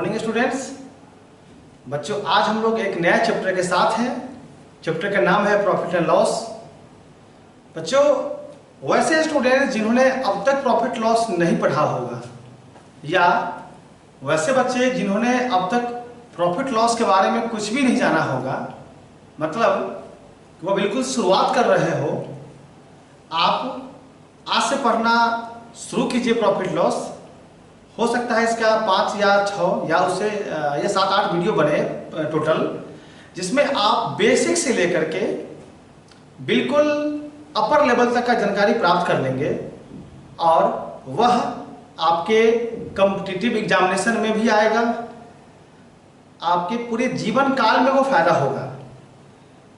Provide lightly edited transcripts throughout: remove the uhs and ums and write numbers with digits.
Morning students. बच्चों आज हम लोग एक नया चैप्टर के साथ हैं। चैप्टर का नाम है प्रॉफिट एंड लॉस। बच्चों वैसे स्टूडेंट्स जिन्होंने अब तक प्रॉफिट लॉस नहीं पढ़ा होगा या वैसे बच्चे जिन्होंने अब तक प्रॉफिट लॉस के बारे में कुछ भी नहीं जाना होगा, मतलब वो बिल्कुल शुरुआत कर रहे हो, आप आज से पढ़ना शुरू कीजिए प्रॉफिट लॉस। हो सकता है इसका 5 या 6 या उससे या 7-8 वीडियो बने टोटल, जिसमें आप बेसिक से लेकर के बिल्कुल अपर लेवल तक का जानकारी प्राप्त कर लेंगे और वह आपके कॉम्पिटिटिव एग्जामिनेशन में भी आएगा, आपके पूरे जीवन काल में वो फायदा होगा।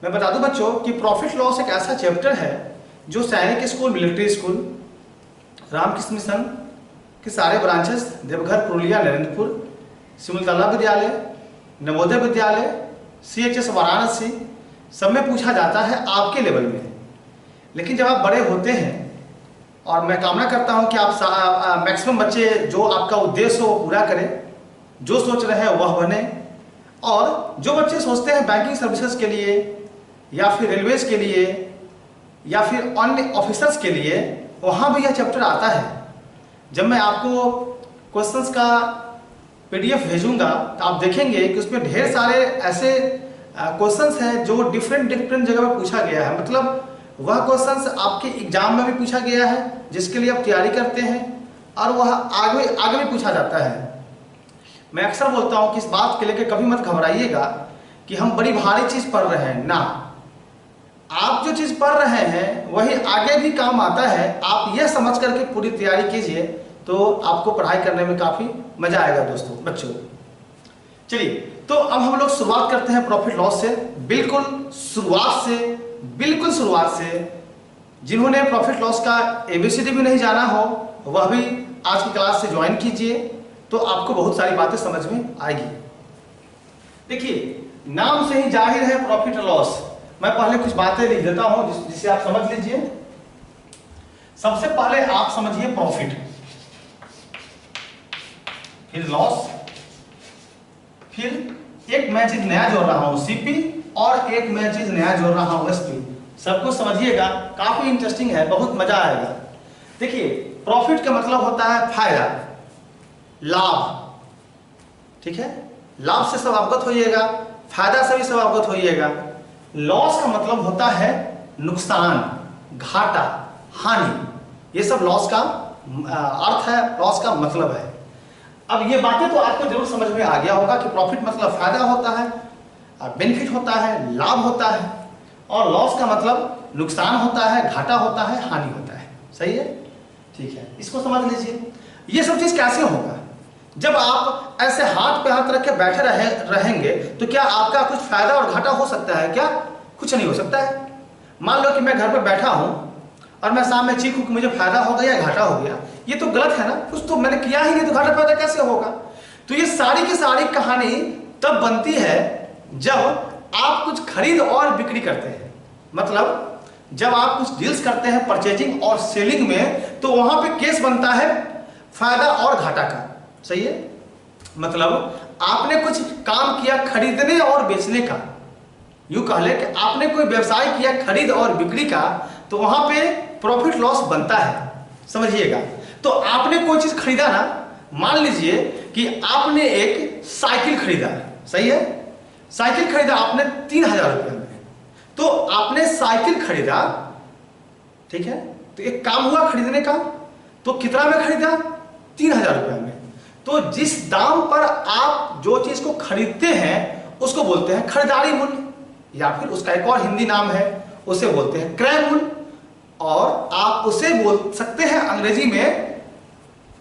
मैं बता दूं बच्चों कि प्रॉफिट लॉस एक ऐसा चैप्टर है जो Sainik school, military school, Ramakrishna Mission के सारे ब्रांचेस, देवघर, पुरुलिया, नरेंद्रपुर, सिमुलतला विद्यालय, नवोदय विद्यालय, CHS वाराणसी, सब में पूछा जाता है आपके लेवल में। लेकिन जब आप बड़े होते हैं, और मैं कामना करता हूं कि आप मैक्सिमम बच्चे जो आपका उद्देश्य हो वो पूरा करें, जो सोच रहे हैं वह बने, और जो बच्चे सोचते हैं बैंकिंग सर्विसेज के लिए या फिर रेलवेज के लिए या फिर अन्य ऑफिसर्स के लिए, वहाँ भी यह चैप्टर आता है। जब मैं आपको क्वेश्चंस का PDF भेजूंगा तो आप देखेंगे कि उसमें ढेर सारे ऐसे क्वेश्चंस हैं जो डिफरेंट जगह पर पूछा गया है। मतलब वह क्वेश्चंस आपके एग्जाम में भी पूछा गया है जिसके लिए आप तैयारी करते हैं, और वह आगे भी पूछा जाता है। मैं अक्सर बोलता हूं कि इस बात के लेकर कभी मत घबराइएगा कि हम बड़ी भारी चीज पढ़ रहे हैं ना। आप जो चीज पढ़ रहे हैं वही आगे भी काम आता है। आप यह समझ करके पूरी तैयारी कीजिए तो आपको पढ़ाई करने में काफी मजा आएगा दोस्तों बच्चों। चलिए तो अब हम लोग शुरुआत करते हैं प्रॉफिट लॉस से, बिल्कुल शुरुआत से। जिन्होंने प्रॉफिट लॉस का ABCD भी नहीं जाना हो वह भी आज की क्लास से ज्वाइन कीजिए, तो आपको बहुत सारी बातें समझ में आएगी। देखिए नाम से ही जाहिर है प्रॉफिट लॉस। मैं पहले कुछ बातें लिख देता हूं जिसे आप समझ लीजिए। सबसे पहले आप समझिए प्रॉफिट, फिर लॉस, फिर एक मैं चीज नया जोड़ रहा हूं CP, और एक मैं चीज नया जोड़ रहा हूं SP। सबको समझिएगा, काफी इंटरेस्टिंग है, बहुत मजा आएगा। देखिए प्रॉफिट का मतलब होता है फायदा, लाभ, ठीक है। लाभ से सब अवगत होइएगा, फायदा से भी सब अवगत होइएगा। लॉस का मतलब होता है नुकसान, घाटा, हानि। ये सब लॉस का अर्थ है, लॉस का मतलब है। अब ये बातें तो आपको जरूर समझ में आ गया होगा कि प्रॉफिट मतलब फायदा होता है, बेनिफिट होता है, लाभ होता है, और लॉस का मतलब नुकसान होता है, घाटा होता है, हानि होता है। सही है, ठीक है, इसको समझ लीजिए। ये सब चीज कैसे होगा? जब आप ऐसे हाथ पे हाथ रख के बैठे रहेंगे तो क्या आपका कुछ फायदा और घाटा हो सकता है क्या? कुछ नहीं हो सकता है। मान लो कि मैं घर पे बैठा हूं और मैं सामने चीखूं कि मुझे फायदा हो गया या घाटा हो गया, ये तो गलत है ना। कुछ तो मैंने किया ही नहीं, तो घाटा फायदा कैसे होगा? तो ये सारी की सारी कहानी तब बनती है जब आप कुछ खरीद और बिक्री करते हैं। मतलब जब आप कुछ डील्स करते हैं परचेजिंग और सेलिंग में, तो वहां पे केस बनता है फायदा और घाटा का। सही है, मतलब आपने कुछ काम किया खरीदने और बेचने का, यूं कह ले कि आपने कोई व्यवसाय किया खरीद और बिक्री का, तो वहां पे प्रॉफिट लॉस बनता है। समझिएगा, तो आपने कोई चीज खरीदा ना, मान लीजिए कि आपने एक साइकिल खरीदा, सही है, साइकिल खरीदा आपने 3000 रुपये में। तो आपने साइकिल खरीदा, ठीक है, तो एक काम हुआ खरीदने का, तो कितना में खरीदा? 3000 रुपये में। तो जिस दाम पर आप जो चीज को खरीदते हैं उसको बोलते हैं खरीदारी मूल्य, या फिर उसका एक और हिंदी नाम है, उसे बोलते हैं क्रय मूल्य, और आप उसे बोल सकते हैं अंग्रेजी में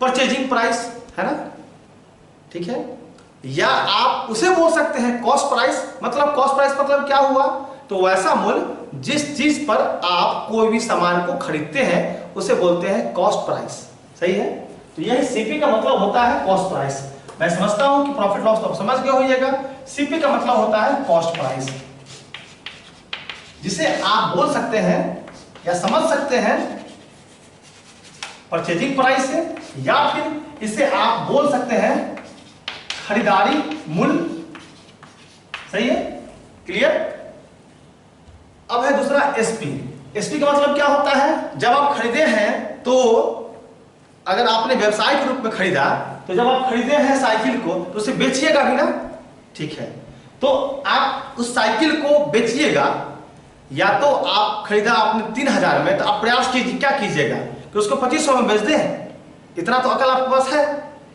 परचेजिंग प्राइस, है ना, ठीक है। या आप उसे बोल सकते हैं कॉस्ट प्राइस। मतलब कॉस्ट प्राइस मतलब क्या हुआ? तो वैसा मूल्य जिस चीज पर आप कोई भी सामान को खरीदते हैं उसे बोलते हैं कॉस्ट प्राइस। सही है, तो यही CP का मतलब होता है कॉस्ट प्राइस। मैं समझता हूं कि प्रॉफिट लॉस तो आप समझ गए होइएगा। CP का मतलब होता है कॉस्ट प्राइस, जिसे आप बोल सकते हैं या समझ सकते हैं परचेजिंग प्राइस है, या फिर इसे आप बोल सकते हैं खरीदारी मूल्य, सही है, क्लियर। अब है दूसरा एसपी। एसपी का मतलब क्या होता है, जब आप खरीदे हैं तो अगर आपने व्यवसाय के रूप में खरीदा तो जब आप खरीदे हैं साइकिल को तो उसे बेचिएगा भी ना, ठीक है। तो आप उस साइकिल को बेचिएगा, या तो आप खरीदा आपने 3000 में, तो आप प्रयास कीजिए क्या कीजिएगा कि उसको 2500 में बेच दें। इतना तो अकल आपके पास है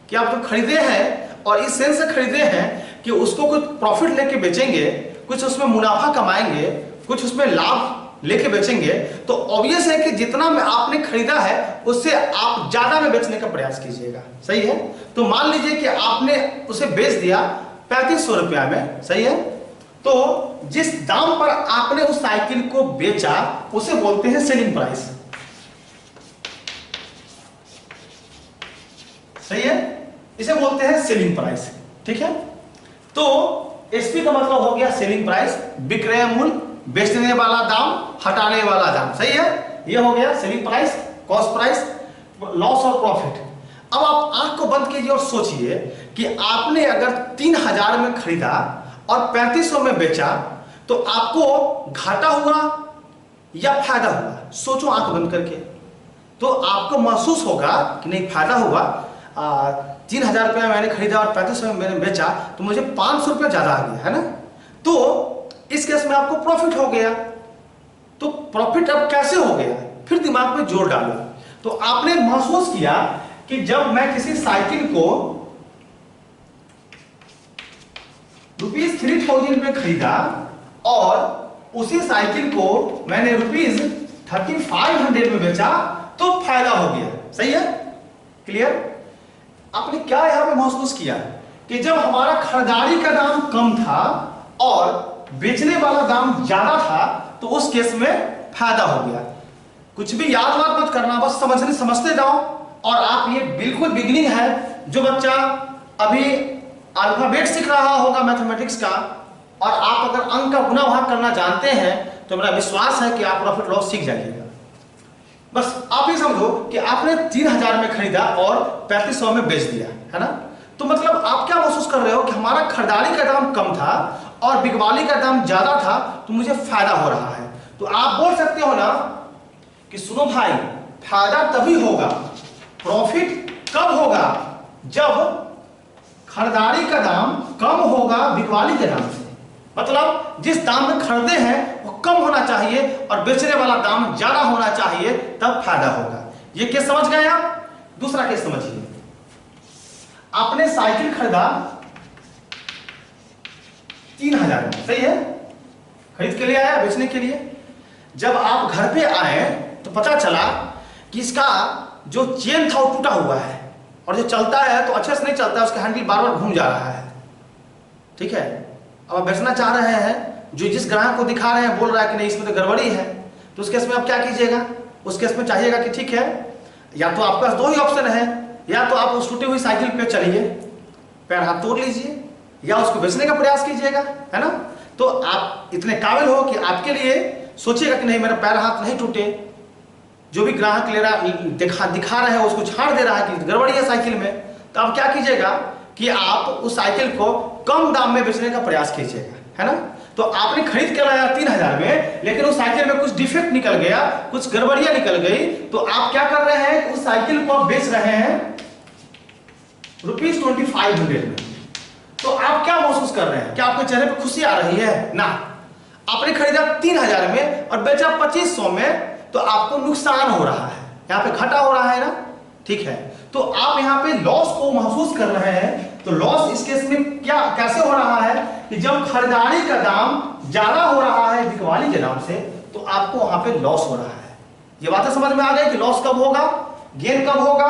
कि आप तो खरीदे हैं और इस सेंस से खरीदे हैं कि उसको कुछ प्रॉफिट लेके बेचेंगे, कुछ उसमें मुनाफा कमाएंगे, कुछ उसमें लाभ लेके बेचेंगे। तो ऑब्वियस है कि जितना में आपने खरीदा है उससे आप ज्यादा में बेचने का प्रयास कीजिएगा, सही है। तो मान लीजिए कि आपने उसे बेच दिया 3500 रुपया में, सही है। तो जिस दाम पर आपने उस साइकिल को बेचा उसे बोलते हैं सेलिंग प्राइस, सही है, इसे बोलते हैं सेलिंग प्राइस, ठीक है। तो एसपी का मतलब हो गया सेलिंग प्राइस, विक्रय मूल्य, बेचने वाला दाम, हटाने वाला दाम, सही है। ये हो गया selling price, cost price, loss और प्रॉफिट। अब आप आंख को बंद कीजिए और सोचिए कि आपने अगर 3000 में खरीदा और 3500 में बेचा तो आपको घाटा हुआ या फायदा हुआ। सोचो आंख बंद करके, तो आपको महसूस होगा कि नहीं फायदा हुआ, 3000 रुपया मैंने खरीदा और 3500 में मैंने बेचा तो मुझे 500 रुपया ज्यादा आ गया, है ना। तो इस केस में आपको प्रॉफिट हो गया। तो प्रॉफिट अब कैसे हो गया, फिर दिमाग में जोर डालो। तो आपने महसूस किया कि जब मैं किसी साइकिल को ₹3000 में खरीदा और उसी साइकिल को मैंने ₹3500 में बेचा तो फायदा हो गया, सही है, क्लियर। आपने क्या यहां पे महसूस किया कि जब हमारा खरीदारी का दाम कम था और बेचने वाला दाम ज्यादा था तो उस केस में फायदा हो गया। कुछ भी याद वाद मत करना, बस समझते जाओ। और आप ये बिल्कुल बिगिनिंग है, जो बच्चा अभी अल्फाबेट सीख रहा होगा मैथमेटिक्स का और आप अगर अंक का गुणा भाग करना जानते हैं तो मेरा विश्वास है कि आप प्रॉफिट लॉस सीख जाइएगा। बस आप ये समझो कि आपने 3000 में खरीदा और 3500 में बेच दिया, है ना। तो मतलब आप क्या महसूस कर रहे हो कि हमारा खरीदारी का दाम कम था और बिकवाली का दाम ज्यादा था तो मुझे फायदा हो रहा है। तो आप बोल सकते हो ना कि सुनो भाई, फायदा तभी होगा, प्रॉफिट कब होगा, जब खरीदारी का दाम कम होगा बिकवाली के दाम से। मतलब जिस दाम में खरीदे हैं वो कम होना चाहिए और बेचने वाला दाम ज्यादा होना चाहिए, तब फायदा होगा। ये केस समझ गए आप। दूसरा केस समझिए, आपने साइकिल खरीदा 3000 में, सही है, खरीद के लिए आया, बेचने के लिए। जब आप घर पे आए तो पता चला कि इसका जो चेन था वो टूटा हुआ है और जो चलता है तो अच्छे से नहीं चलता है, उसका हैंडल बार बार घूम जा रहा है, ठीक है। अब आप बेचना चाह रहे हैं, जो जिस ग्राहक को दिखा रहे हैं बोल रहा है कि नहीं इसमें तो गड़बड़ी है, तो उस केस में आप क्या कीजिएगा, उस केस में चाहिएगा कि ठीक है, या तो आपके पास दो ही ऑप्शन है, या तो आप उस टूटी हुई साइकिल पे चलिए, पैर हाथ तोड़ लीजिए, या उसको बेचने का प्रयास कीजिएगा, है ना। तो आप इतने काबिल हो कि आपके लिए सोचिएगा कि नहीं मेरा पैर हाथ नहीं टूटे, जो भी ग्राहक ले रहा दिखा रहा है उसको छाड़ दे रहा है कि गड़बड़ी है साइकिल में, तो आप क्या कीजिएगा कि आप उस साइकिल को कम दाम में बेचने का प्रयास कीजिएगा, है ना। तो आपने खरीद के लाया 3000 में, लेकिन उस साइकिल में कुछ डिफेक्ट निकल गया, कुछ गड़बड़ियां निकल गई, तो आप क्या कर रहे हैं, उस साइकिल को आप बेच रहे हैं ₹2500 में। तो आप क्या महसूस कर रहे हैं, क्या आपके चेहरे पर खुशी आ रही है ना। आपने खरीदा 3000 में और बेचा 2500 में, तो आपको नुकसान हो रहा है, यहाँ पे घाटा हो रहा है ना, ठीक है। तो आप यहाँ पे लॉस को महसूस कर रहे हैं। तो लॉस इस केस में क्या कैसे हो रहा है कि जब खरीदारी का दाम ज्यादा हो रहा है बिकवाली के दाम से, तो आपको वहां पे लॉस हो रहा है। ये बातें समझ में आ गई कि लॉस कब होगा, गेन कब होगा,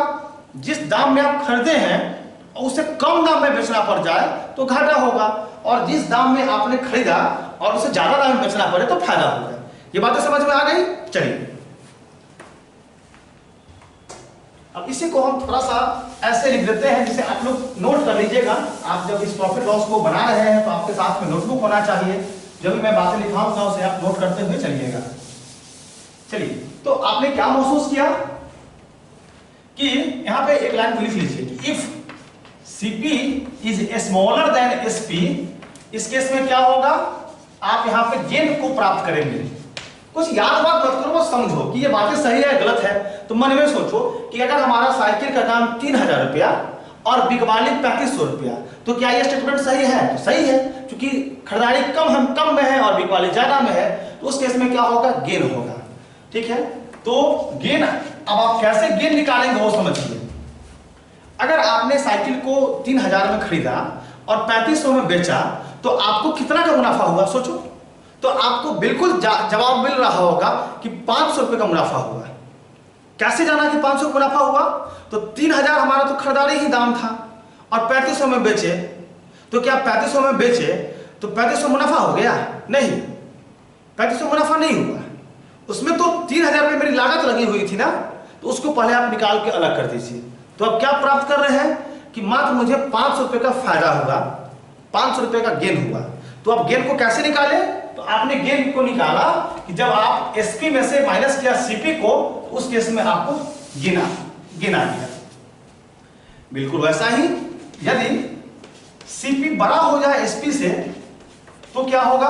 जिस दाम में आप खरीदे हैं उससे कम दाम में बेचना पड़ जाए तो घाटा होगा, और जिस दाम में आपने खरीदा और उसे ज्यादा दाम में बेचना पड़े तो फायदा होगा। ये बातें समझ में आ गई। चलिए अब इसी को हम थोड़ा सा ऐसे लिख देते हैं जिसे आप लोग नोट कर लीजिएगा। आप जब इस प्रॉफिट लॉस को बना रहे हैं तो आपके साथ में नोटबुक होना चाहिए, जब भी मैं बातें लिखाऊंगा उसे आप नोट करते हुए चलिएगा। चलिए, तो आपने क्या महसूस किया कि यहां पे एक लाइन लिख लीजिए कि if Cp is smaller than Sp, इस केस में क्या होगा, आप यहाँ पे गेन को प्राप्त करेंगे। कुछ याद बात मत करो, समझो कि ये बातें सही है गलत है। तो मन में सोचो कि अगर हमारा साइकिल का दाम 3000 रुपया और बिकवाली 3500 रुपया, तो क्या ये स्टेटमेंट सही है? तो सही है, क्योंकि खरीदारी कम में है और बिकवाली ज्यादा में है, तो उस केस में क्या होगा, गेन होगा। ठीक है, तो गेन, अब आप कैसे गेन निकालेंगे वो समझिए। अगर आपने साइकिल को 3000 में खरीदा और 3500 में बेचा, तो आपको कितना का मुनाफा हुआ सोचो। तो आपको बिल्कुल जवाब मिल रहा होगा कि 500 रुपए का मुनाफा हुआ। कैसे जाना कि 500 का मुनाफा हुआ? तो 3000 हमारा तो खरीदारी ही दाम था और 3500 में बेचे, तो क्या 3500 में बेचे तो 3500 मुनाफा हो गया? नहीं, 3500 मुनाफा नहीं हुआ। उसमें तो 3000 रुपये मेरी लागत लगी हुई थी ना, तो उसको पहले आप निकाल के अलग कर दीजिए। तो अब क्या प्राप्त कर रहे हैं कि मात्र मुझे 500 रुपये का फायदा हुआ, 500 रुपये का गेन हुआ। तो अब गेन को कैसे निकाले? तो आपने गेन को निकाला कि जब आप Sp में से माइनस किया Cp को, तो उस केस में आपको गिना गया। बिल्कुल वैसा ही यदि Cp बड़ा हो जाए Sp से, तो क्या होगा,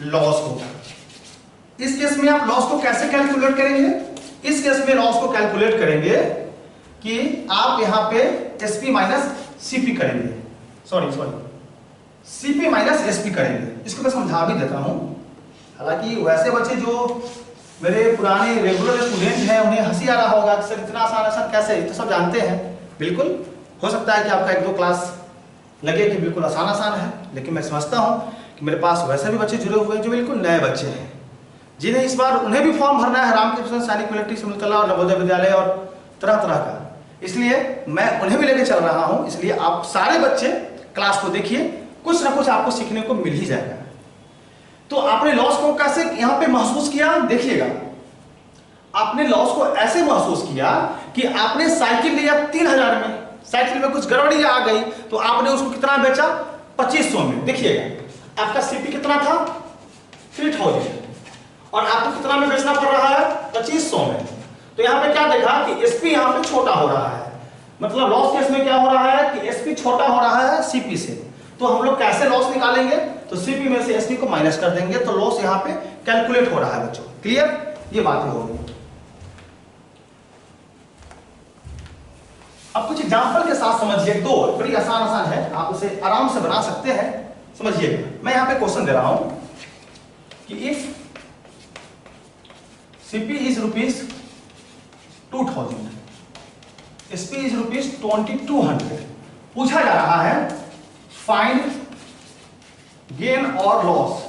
लॉस होगा। इस केस में आप लॉस को कैसे कैलकुलेट करेंगे? इस केस में लॉस को कैलकुलेट करेंगे कि आप यहां पे Sp माइनस Cp करेंगे, Cp माइनस Sp करेंगे। इसको मैं समझा भी देता हूं। हालांकि वैसे बच्चे जो मेरे पुराने रेगुलर स्टूडेंट हैं, उन्हें हंसी आ रहा होगा कि सर इतना आसान कैसे, तो सब जानते हैं। बिल्कुल हो सकता है कि आपका 1-2 क्लास लगे कि बिल्कुल आसान है, लेकिन मैं समझता हूं कि मेरे पास वैसे भी बच्चे जुड़े हुए हैं जो बिल्कुल नए बच्चे हैं, जिन्हें इस बार उन्हें भी फॉर्म भरना है रामकृष्ण सैनिक मिलिट्री सिमुलतला और नवोदय विद्यालय और तरह का। इसलिए मैं उन्हें भी लेके चल रहा हूं। इसलिए आप सारे बच्चे क्लास को देखिए, कुछ ना कुछ आपको सीखने को मिल ही जाएगा। तो आपने लॉस को कैसे यहां पे महसूस किया? देखिएगा, आपने लॉस को ऐसे महसूस किया कि आपने साइकिल लिया 3000 में, साइकिल में कुछ गड़बड़ी आ गई, तो आपने उसको कितना बेचा? 2500 में। देखिएगा, आपका Cp कितना था? 3000, और आपको कितना में बेचना पड़ रहा है? 2500 में। तो यहां पे क्या देखा कि Sp यहां पे छोटा हो रहा है, मतलब लॉस केस में क्या हो रहा है कि Sp छोटा हो रहा है Cp से। तो हम लोग कैसे लॉस निकालेंगे? तो Cp में से Sp को माइनस कर देंगे, तो लॉस यहाँ पे कैलकुलेट हो रहा है बच्चों। क्लियर? ये बातें हो गई। अब कुछ एग्जांपल के साथ समझिए, दो बड़ी आसान है, आप उसे आराम से बना सकते हैं। समझिए, मैं यहाँ पे क्वेश्चन दे रहा हूं कि if Cp is rupees 2000, Sp is rupees 2200, पूछा जा रहा है फाइंड गेन और लॉस।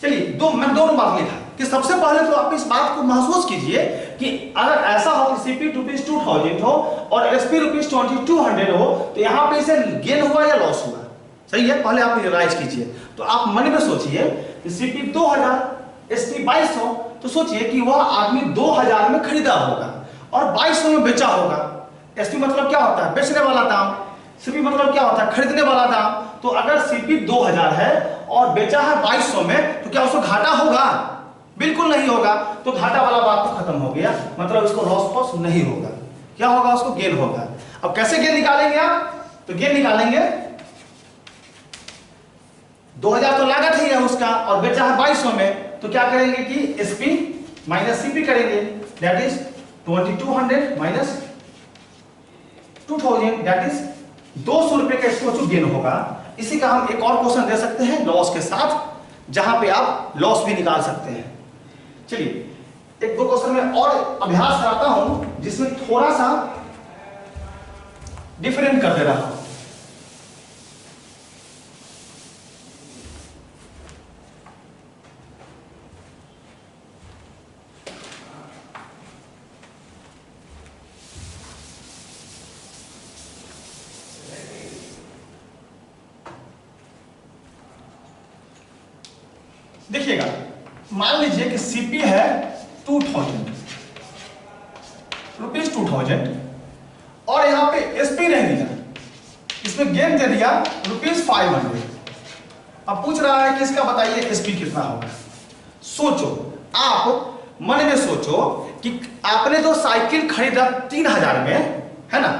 चलिए, मैंने दोनों बात लिखा कि सबसे पहले तो आप इस बात को महसूस कीजिए कि अगर ऐसा हो कि Cp रुपीज 2000 हो और Sp रुपीज 2200 हो, तो यहां पे इसे गेन हुआ या लॉस हुआ? सही है, पहले आप रियलाइज कीजिए। तो आप मन में सोचिए कि Cp 2000, Sp 2200, तो सोचिए कि वह आदमी 2000 में खरीदा होगा और 2200 में बेचा होगा। Sp मतलब क्या होता है? बेचने वाला दाम। Cp मतलब क्या होता है? खरीदने वाला दाम। तो अगर Cp 2000 है और बेचा है 2200 में, तो क्या उसको घाटा होगा? बिल्कुल नहीं होगा। तो घाटा वाला बात तो खत्म हो गया, मतलब इसको लॉस नहीं होगा। क्या होगा? उसको गेन होगा। अब कैसे गेन निकालेंगे आप? तो गेन निकालेंगे, 2000 तो लागत ही है उसका और बेचा है 2200 में, तो क्या करेंगे कि Sp माइनस Cp करेंगे, that is 2200 minus 2000, that is 200 रुपए का इसको जो गेन होगा। इसी का हम एक और क्वेश्चन दे सकते हैं लॉस के साथ, जहां पे आप लॉस भी निकाल सकते हैं। चलिए, 1-2 क्वेश्चन में और अभ्यास कराता हूं जिसमें थोड़ा सा डिफरेंट कर दे रहा हूं। देखिएगा, मान लीजिए कि Cp है 2000 रुपीज 2000 और यहां पे Sp नहीं दिया, इसमें गेन दे दिया रुपीज 500। अब पूछ रहा है कि इसका बताइए Sp कितना होगा। सोचो, आप मन में सोचो कि आपने जो साइकिल खरीदा 3000 में, है ना,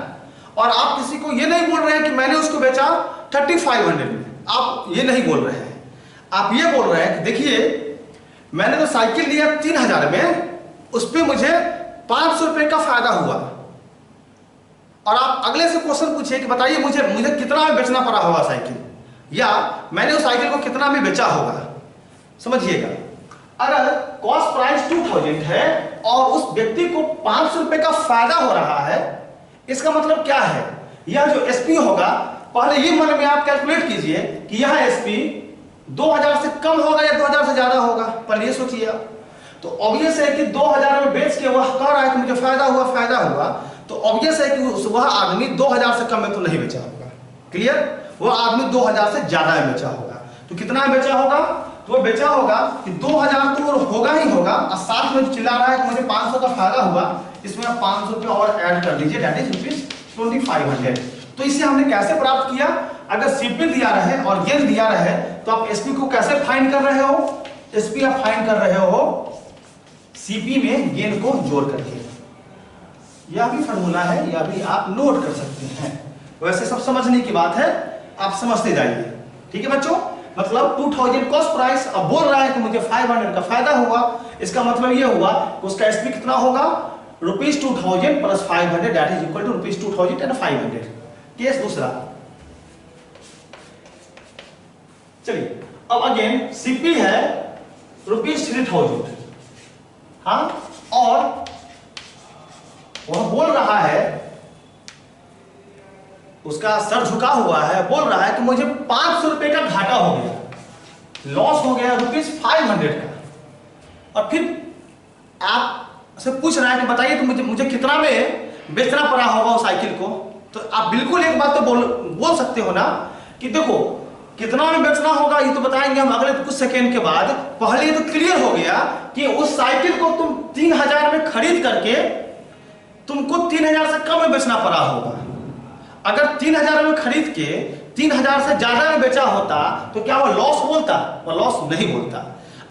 और आप किसी को ये नहीं बोल रहे हैं कि मैंने उसको बेचा 3500 में, आप ये नहीं बोल रहे हैं। आप ये बोल रहे हैं कि देखिए मैंने तो साइकिल लिया 3000 में, उस पर मुझे 500 रुपये का फायदा हुआ, और आप अगले से क्वेश्चन पूछिए कि बताइए मुझे कितना में बेचना पड़ा होगा साइकिल, या मैंने उस साइकिल को कितना में बेचा होगा। समझिएगा, अगर कॉस्ट प्राइस 2000 है और उस व्यक्ति को 500 रुपये का फायदा हो रहा है, इसका मतलब क्या है, यह जो एसपी होगा, पहले ये मन में आप कैलकुलेट कीजिए कि यह एसपी 2000 से कम होगा या 2000 से ज्यादा होगा, पहले ये सोचिए आप। तो ऑब्वियस है कि 2000 में बेच के वह कह रहा है कि मुझे फायदा हुआ, तो ऑब्वियस है कि वह आदमी 2000 से कम में तो नहीं बेचा होगा। क्लियर, वह आदमी 2000 से ज्यादा में बेचा होगा। तो कितना में बेचा होगा, तो वो बेचा होगा कि 2000 तो होगा ही होगा, और साथ में चिल्ला रहा है कि मुझे 500 का फायदा हुआ, इसमें आप 500 रुपये और ऐड कर लीजिए, दैट इज ₹2500। तो इसे हमने कैसे प्राप्त किया, अगर सीपी दिया रहे और गेन दिया रहे तो आप एसपी को कैसे फाइंड कर रहे हो, एसपी आप फाइंड कर रहे हो सीपी में गेन को जोड़ करके। यह भी फॉर्मूला है, यह भी आप नोट कर सकते हैं। वैसे सब समझने की बात है, आप समझते जाइए। ठीक है बच्चों, मतलब 2000 कॉस्ट प्राइस, अब बोल रहा है कि मुझे 500 का फायदा हुआ, इसका मतलब ये हुआ कि उसका एसपी कितना होगा, ₹2000 plus 500, that is equal to ₹2500। Case दूसरा, चलिए अब अगेन सीपी है ₹3000, हाँ, और वह बोल रहा है, उसका सर झुका हुआ है, बोल रहा है कि मुझे 500 रुपये का घाटा हो गया, लॉस हो गया ₹500 का। और फिर आप से पूछ रहा है कि बताइए तो मुझे कितना में बेचना पड़ा होगा उस साइकिल को। तो आप बिल्कुल एक बात तो बोल सकते हो ना कि देखो कितना में बेचना होगा, ये तो बताएंगे हम अगले कुछ सेकेंड के बाद। पहले ये तो क्लियर हो गया कि उस साइकिल को तुम 3000 में खरीद करके तुमको 3000 से कम में बेचना पड़ा होगा। अगर 3000 में खरीद के 3000 से ज्यादा में बेचा होता तो क्या वो लॉस बोलता, वो लॉस नहीं बोलता।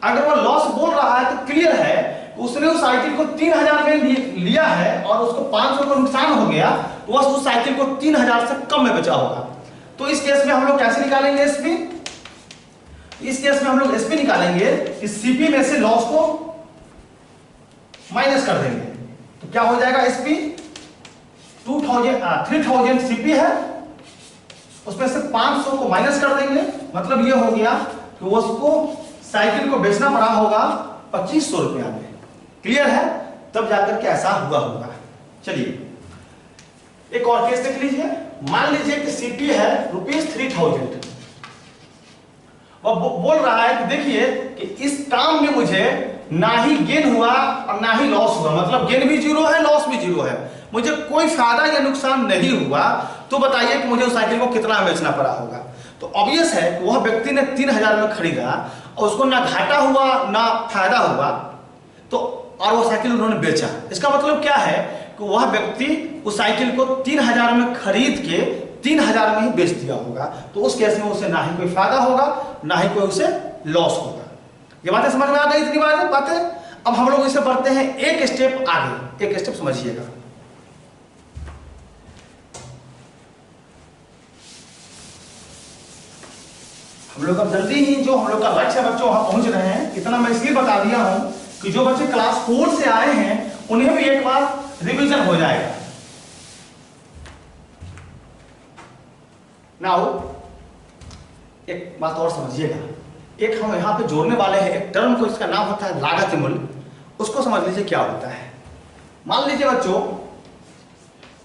अगर वो लॉस बोल रहा है तो क्लियर है उसने उस साइकिल को 3000 में लिया है और उसको 500 का नुकसान हो गया, तो वह उस साइकिल को 3000 से कम में बेचा होगा। तो इस केस में हम लोग कैसे निकालेंगे एसपी, इस केस में हम लोग एसपी निकालेंगे कि सीपी में से लॉस को माइनस कर देंगे। तो क्या हो जाएगा एसपी, 3000 सीपी है, उसमें से 500 को माइनस कर देंगे, मतलब ये हो गया कि उसको साइकिल को बेचना पड़ा होगा 2500 रुपया में। क्लियर है, तब जाकर के ऐसा हुआ होगा। चलिए एक और केस देख लीजिए। मान लीजिए कि सीपी है ₹3000 और बोल रहा है कि देखिए कि इस काम में मुझे ना ही गेन हुआ और ना ही लॉस हुआ, मतलब गेन भी जीरो है, लॉस भी जीरो है, मुझे कोई फायदा या नुकसान नहीं हुआ। तो बताइए कि मुझे उस साइकिल को कितना बेचना पड़ा होगा। तो ऑब्वियस है कि वह व्यक्ति ने 3000 में खरीदा और उसको ना घाटा हुआ ना फायदा हुआ, तो और वो साइकिल उन्होंने बेचा। इसका मतलब क्या है कि वह व्यक्ति उस साइकिल को 3000 में खरीद के 3000 में ही बेच दिया होगा। तो उस केस में उसे ना ही कोई फायदा होगा ना ही कोई उसे लॉस होगा। ये बातें समझ में आ गई, इतनी बातें। अब हम लोग इसे बढ़ते हैं एक स्टेप आगे, एक स्टेप समझिएगा। हम लोग अब जल्दी ही जो हम लोग का लक्ष्य है बच्चों, वहां पहुंच रहे हैं। इतना मैं इसलिए बता दिया हूं कि जो बच्चे क्लास 4 से आए हैं उन्हें भी एक बार रिवीजन हो जाएगा। नाउ एक बात और समझिएगा, एक हम यहाँ पे जोड़ने वाले हैं एक टर्म को, इसका नाम होता है लागत मूल्य। उसको समझ लीजिए क्या होता है। मान लीजिए बच्चों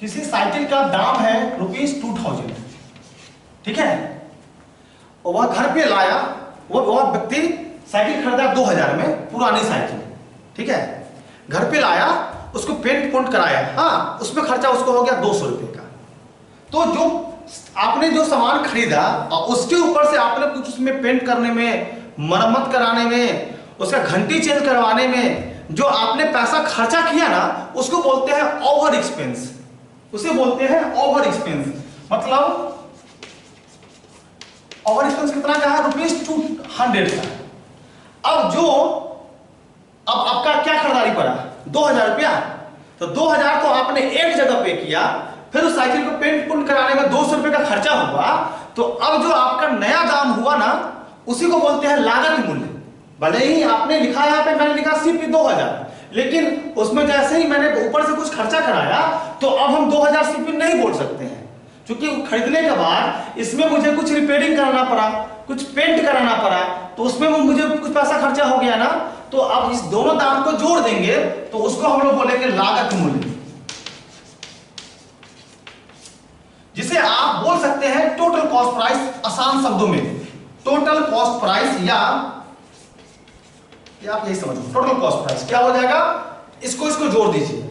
किसी साइकिल का दाम है ₹2000, ठीक है, और वह घर पे लाया, वह व्यक्ति साइकिल खरीदा 2000 में, पुरानी साइकिल, ठीक है, घर पे लाया, उसको पेंट पोंट कराया, हाँ, उसमें खर्चा उसको हो गया 200 रुपये का। तो जो आपने जो सामान खरीदा और उसके ऊपर से आपने कुछ उसमें पेंट करने में, मरम्मत कराने में, उसका घंटी चेंज करवाने में जो आपने पैसा खर्चा किया ना, उसको बोलते हैं ओवर एक्सपेंस। उसे बोलते हैं ओवर एक्सपेंस। मतलब ओवर एक्सपेंस कितना का है, ₹200 का। अब आपका क्या खरीदारी पड़ा, 2000 रुपया। तो 2000 को आपने एक जगह पे किया, फिर उस साइकिल को पेंट पुंट कराने में 200 रुपए का खर्चा हुआ, तो अब जो आपका नया दाम हुआ ना, उसी को बोलते हैं लागत मूल्य। भले ही आपने लिखा यहाँ पे, मैंने लिखा सीपी 2000, लेकिन उसमें जैसे ही मैंने ऊपर से कुछ खर्चा कराया तो अब हम 2000 सीपी नहीं बोल सकते हैं, क्योंकि खरीदने के बाद इसमें मुझे कुछ रिपेयरिंग कराना पड़ा, कुछ पेंट कराना पड़ा, तो उसमें मुझे कुछ पैसा खर्चा हो गया ना। तो अब इस दोनों दाम को जोड़ देंगे तो उसको हम लोग बोलेंगे लागत मूल्य, जिसे आप बोल सकते हैं टोटल कॉस्ट प्राइस। आसान शब्दों में टोटल कॉस्ट प्राइस, या आप यही समझो, टोटल कॉस्ट प्राइस क्या हो जाएगा, इसको जोड़ दीजिए,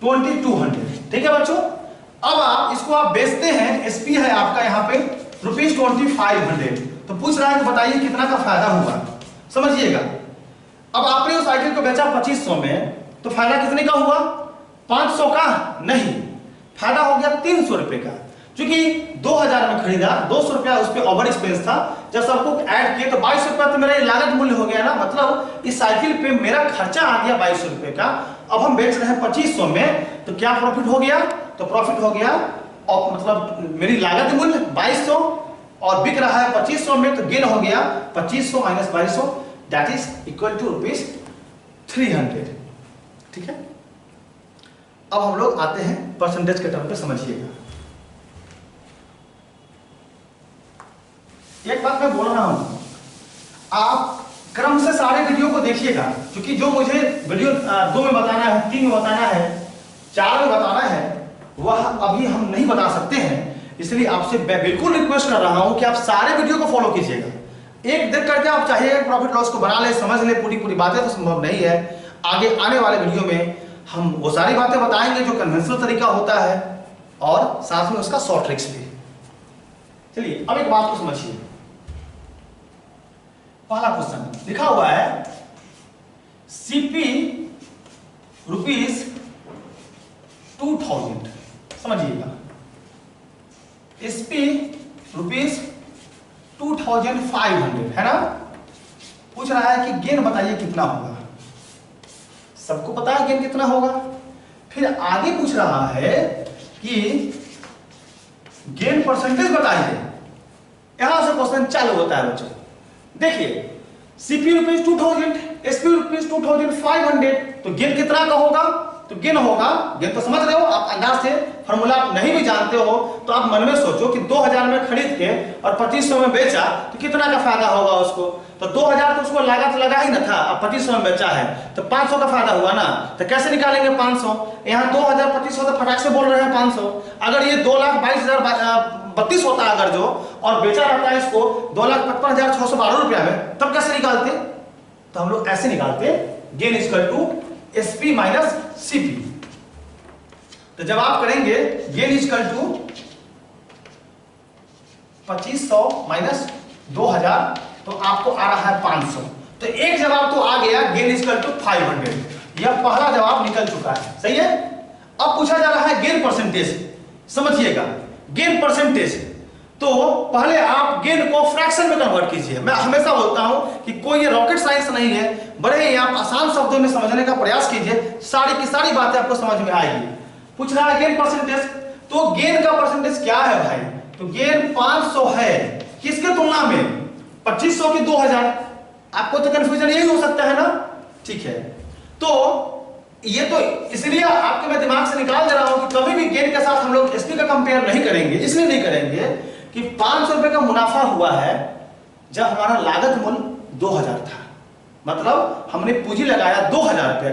₹2200। ठीक है बच्चों, अब इसको आप बेचते हैं, एसपी है आपका यहाँ पे ₹2500, तो पूछ रहा है कि बताइए कितना का फायदा हुआ। समझिएगा, अब आपने उस साइकिल को बेचा 2500 में, तो फायदा कितने का हुआ, 500 का नहीं, फायदा हो गया 300 रुपए का, क्योंकि 2000 में खरीदा, 200 रुपया उस पर ओवर एक्सपेंस था, जब सबको ऐड किए तो 2200 रुपया तो मेरा लागत मूल्य हो गया ना। मतलब इस साइकिल पे मेरा खर्चा आ गया 2200 रुपए का, अब हम बेच रहे हैं 2500 में, तो क्या प्रॉफिट हो गया, तो प्रॉफिट हो गया, और मतलब मेरी लागत मूल्य 2200 और बिक रहा है 2500 में, तो गेन हो गया 2500 minus 2200, that is equal to ₹300। ठीक है, अब हम लोग आते हैं परसेंटेज के टर्म पे, समझिएगा। एक बात मैं बोल रहा हूं, आप क्रम से सारे वीडियो को देखिएगा, क्योंकि जो मुझे वीडियो 2 में बताना है, 3 में बताना है, 4 में बताना है, वह अभी हम नहीं बता सकते हैं। इसलिए आपसे मैं बिल्कुल रिक्वेस्ट कर रहा हूं कि आप सारे वीडियो को फॉलो कीजिएगा। एक देख करके आप चाहिए प्रॉफिट लॉस को बना ले, समझ ले पूरी बातें, तो संभव नहीं है। आगे आने वाले वीडियो में हम वो सारी बातें बताएंगे जो कन्वेंशनल तरीका होता है, और साथ में उसका शॉर्ट ट्रिक्स भी। चलिए अब एक बात को समझिए। पहला क्वेश्चन लिखा हुआ है, सीपी ₹2000, समझिएगा, एसपी ₹2500, है ना। पूछ रहा है कि गेन बताइए कितना होगा, सबको पता है गेन कितना होगा। फिर आगे पूछ रहा है कि गेन परसेंटेज बताइए। यहां से क्वेश्चन चालू होता है बच्चों। देखिए, सीपी ₹2000, एसपी ₹2500, तो गेन कितना का होगा, तो गेन होगा, गेन तो समझ रहे हो आप, अंदाज से फॉर्मूला आप नहीं भी जानते हो तो आप मन में सोचो कि 2000 में खरीद के और 2500 में बेचा तो कितना का फायदा होगा उसको। तो 2000 तो उसको लागत लगा ही ना था, अब 2500 में बेचा है तो 500 का फायदा हुआ ना। तो कैसे निकालेंगे 500, यहाँ 2000 2500 तो फटाक से बोल रहे हैं 500। अगर ये 2,22,032 होता अगर जो, और बेचा रहता है इसको 2,55,612 रुपया में, तब कैसे निकालते, तो हम लोग ऐसे निकालते, gain equal to SP minus CP. तो जब आप करेंगे गेन इक्वल टू 2500 माइनस 2000, तो आपको आ रहा है 500। तो एक जवाब तो आ गया, गेन इक्वल टू 500। यह पहला जवाब निकल चुका है, सही है। अब पूछा जा रहा है गेन परसेंटेज। समझिएगा, गेन परसेंटेज, तो पहले आप गेन को फ्रैक्शन में कन्वर्ट कीजिए। मैं हमेशा बोलता हूं कि कोई ये रॉकेट साइंस नहीं है, बड़े ही आप आसान शब्दों में समझने का प्रयास कीजिए, सारी की सारी बातें आपको समझ में आएगी। पूछ रहा है गेन परसेंटेज, तो गेन का परसेंटेज क्या है भाई, तो गेन 500 है, किसके तुलना में, 2500 की 2000। आपको तो कंफ्यूजन यही हो सकता है ना, ठीक है। तो ये तो इसलिए आपके मैं दिमाग से निकाल दे रहा हूं कि कभी भी गेन के साथ हम लोग एसपी का कंपेयर नहीं करेंगे। इसलिए नहीं करेंगे कि 500 रुपए का मुनाफा हुआ है जब हमारा लागत मूल्य 2000 था, मतलब हमने पूंजी लगाया 2000 रुपए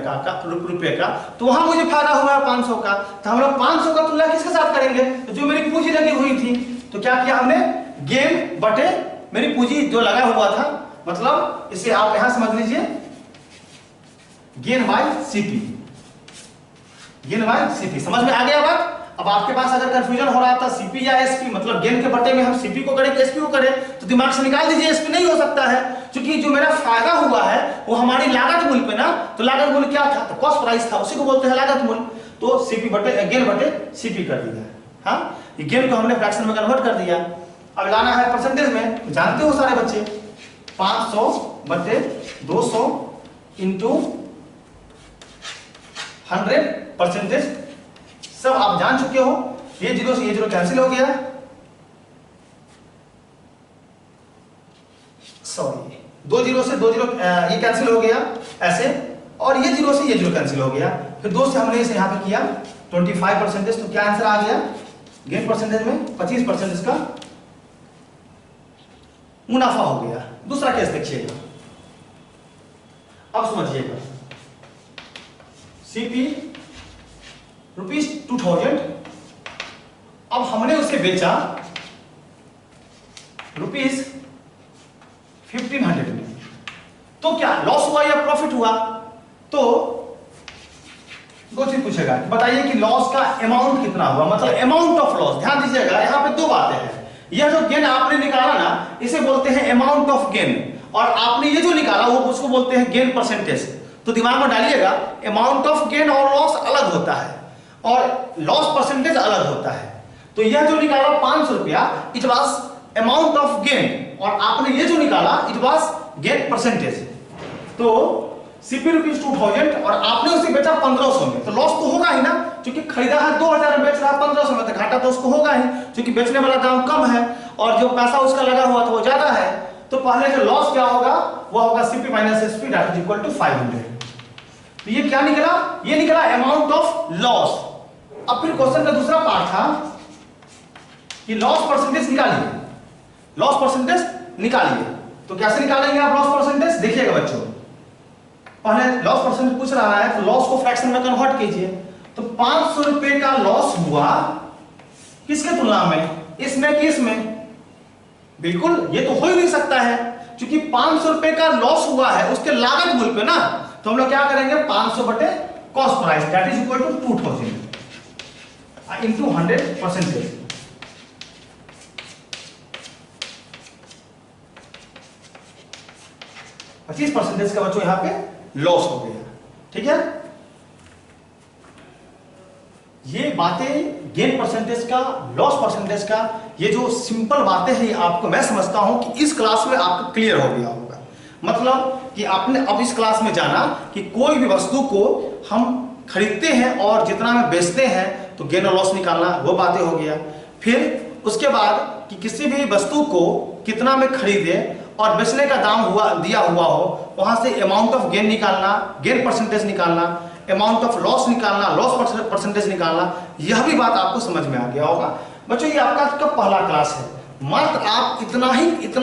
का, तो वहां मुझे फायदा हुआ 500 का। तो हम लोग 500 का तुलना किसके साथ करेंगे, तो जो मेरी पूंजी लगी हुई थी। तो क्या किया हमने, गेन बटे मेरी पूंजी जो लगा हुआ था, मतलब इसे आप यहां समझ लीजिए gain by CP, gain by CP. समझ में आ गया बात। अब आपके पास अगर कंफ्यूजन हो रहा था सीपी या एसपी, मतलब गेन के बटे में हम सीपी को करें कि एसपी को करें, तो दिमाग से निकाल दीजिए एसपी नहीं हो सकता है, क्योंकि जो मेरा फायदा हुआ है वो हमारी लागत मूल्य पे ना। तो लागत मूल्य क्या था, तो कॉस्ट प्राइस था, उसी को बोलते हैं लागत मूल्य। तो सीपी बटे गेन बटे सीपी कर दिया। हाँ, ये गेन को हमने फ्रैक्शन में कन्वर्ट कर दिया। अब लाना है परसेंटेज में, जानते हो सारे बच्चे, 500 बटे 200 इंटू 100 परसेंटेज सब आप जान चुके हो। ये जीरो से ये जीरो कैंसिल हो गया, सॉरी, दो जीरो से दो जीरो ये कैंसिल हो गया ऐसे, और ये जीरो से ये जीरो कैंसिल हो गया। फिर दो से हमने इसे यहाँ पे किया 25%, तो क्या आंसर आ गया गेन परसेंटेज में 25% इसका मुनाफा हो गया। दूसरा केस देखिएगा, अब समझिएगा, सीपी ₹2000, अब हमने उसे बेचा ₹1500 में, तो क्या लॉस हुआ या प्रॉफिट हुआ? तो दो चीज पूछेगा, बताइए कि लॉस का अमाउंट कितना हुआ, मतलब अमाउंट ऑफ लॉस। ध्यान दीजिएगा, यहां पे दो बातें हैं। यह जो गेन आपने निकाला ना, इसे बोलते हैं अमाउंट ऑफ गेन, और आपने ये जो निकाला वो उसको बोलते हैं गेन परसेंटेज। तो दिमाग में डालिएगा, अमाउंट ऑफ गेन और लॉस अलग होता है और लॉस परसेंटेज अलग होता है। तो यह जो निकाला 500 रुपया, it was amount of gain, और आपने ये जो निकाला इट वाज गेन परसेंटेज। तो सीपी ₹2000 और आपने उसे बेचा 1500 में, तो लॉस तो होगा ही ना, क्योंकि खरीदा है 2000 में, बेच रहा है 1500 में, तो घाटा तो उसको होगा ही, क्योंकि बेचने वाला दाम कम है और जो पैसा उसका लगा हुआ था वो ज्यादा है। तो पहले जो लॉस क्या होगा वो होगा CP minus SP that is equal to 500। तो ये क्या निकला? ये निकला अमाउंट ऑफ लॉस। अब फिर क्वेश्चन का दूसरा पार्ट था कि लॉस परसेंटेज निकालिए, लॉस परसेंटेज निकालिए। तो कैसे निकालेंगे आप लॉस परसेंटेज? देखिएगा बच्चों, पहले लॉस परसेंटेज पूछ रहा है, तो लॉस को फ्रैक्शन में कन्वर्ट कीजिए। तो 500 रुपए का लॉस हुआ किसके तुलना में, इसमें कि इसमें? बिल्कुल ये तो हो ही नहीं सकता है, क्योंकि 500 रुपए का लॉस हुआ है उसके लागत मूल्य पे ना। तो हम लोग क्या करेंगे, 500 बटे cost price that is equal to 2000 into 100%। 25% का बच्चों यहां पे लॉस हो गया। ठीक है, ये बातें गेन परसेंटेज का, लॉस परसेंटेज का, ये जो सिंपल बातें हैं आपको मैं समझता हूं कि इस क्लास में आपको क्लियर हो गया होगा। मतलब कि आपने अब इस क्लास में जाना कि कोई भी वस्तु को हम खरीदते हैं और जितना में बेचते हैं तो गेन और लॉस निकालना, वो बातें हो गया। फिर उसके बाद कि किसी भी वस्तु को कितना में खरीदे और बेचने का दाम हुआ दिया हुआ हो, वहां से अमाउंट ऑफ गेन निकालना, गेन परसेंटेज निकालना, अमाउंट ऑफ लॉस निकालना, लॉस परसेंटेज निकालना, यह भी बात आपको समझ में आ गया होगा। बच्चों ये आपका पहला क्लास है, मात्र आप इतना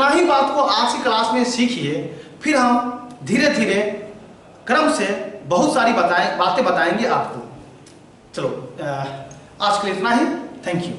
ही बात को आज की क्लास में सीखिए, फिर हम धीरे धीरे क्रम से बहुत सारी बातें बताएंगे आपको। चलो आज के लिए इतना ही, थैंक यू।